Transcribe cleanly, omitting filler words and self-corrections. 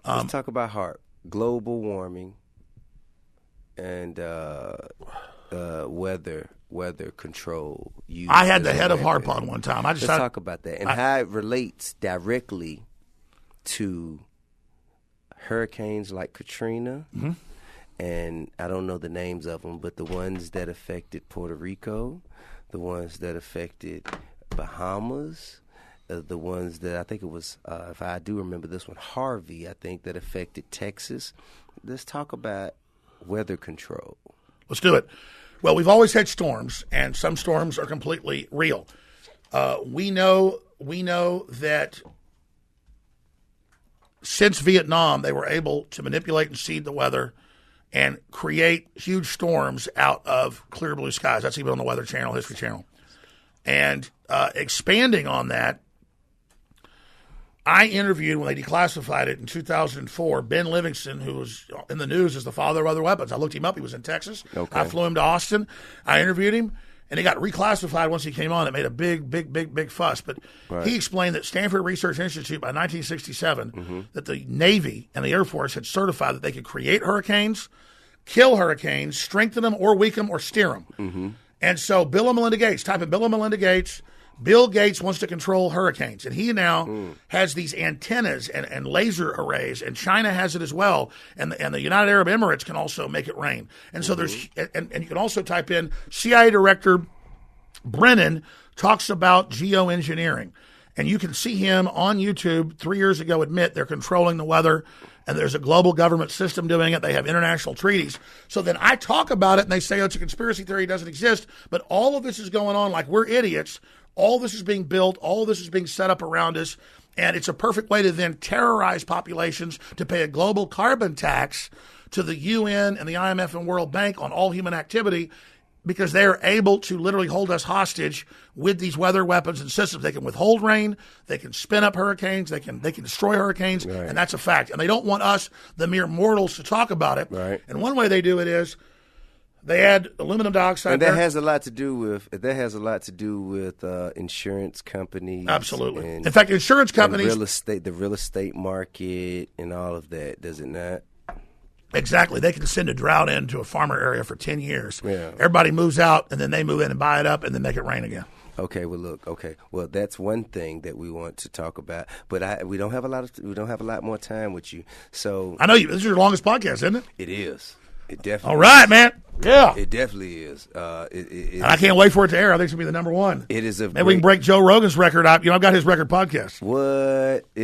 Let's talk about global warming and weather control. I had the head of HARP on one time. Let's talk about that and how it relates directly to hurricanes like Katrina, and I don't know the names of them, but the ones that affected Puerto Rico, the ones that affected Bahamas, the ones that I think it was, if I do remember this one, Harvey, I think, that affected Texas. Let's talk about weather control. Let's do it. Well, we've always had storms, and some storms are completely real. We know that since Vietnam, they were able to manipulate and seed the weather and create huge storms out of clear blue skies. That's even on the Weather Channel, History Channel. And expanding on that, I interviewed, when they declassified it in 2004, Ben Livingston, who was in the news as the father of other weapons. I looked him up. He was in Texas. Okay. I flew him to Austin. I interviewed him, and he got reclassified once he came on. It made a big fuss. But he explained that Stanford Research Institute, by 1967, that the Navy and the Air Force had certified that they could create hurricanes, kill hurricanes, strengthen them or weaken them or steer them. And so Bill and Melinda Gates, type in Bill and Melinda Gates, Bill Gates wants to control hurricanes, and he now has these antennas and laser arrays, and China has it as well, and the United Arab Emirates can also make it rain. And so there's and you can also type in CIA Director Brennan talks about geoengineering, and you can see him on YouTube 3 years ago admit they're controlling the weather, and there's a global government system doing it. They have international treaties. So then I talk about it, and they say, oh, it's a conspiracy theory, it doesn't exist, but all of this is going on like we're idiots. All this is being built. All this is being set up around us. And it's a perfect way to then terrorize populations to pay a global carbon tax to the UN and the IMF and World Bank on all human activity, because they are able to literally hold us hostage with these weather weapons and systems. They can withhold rain. They can spin up hurricanes. They can destroy hurricanes. Right. And that's a fact. And they don't want us, the mere mortals, to talk about it. Right. And one way they do it is they add aluminum dioxide. And that has a lot to do with insurance companies. Absolutely. And, in fact, insurance companies, the real estate market, and all of that. Does it not? Exactly. They can send a drought into a farmer area for 10 years. Yeah. Everybody moves out, and then they move in and buy it up, and then make it rain again. Okay. Well, look. Okay. Well, that's one thing that we want to talk about, but we don't have a lot more time with you. So I know this is your longest podcast, isn't it? It is. It definitely. All right, man. Yeah. It definitely is. And I can't wait for it to air. I think it's going to be the number one. It is Maybe we can break Joe Rogan's record. I've got his record podcast. What?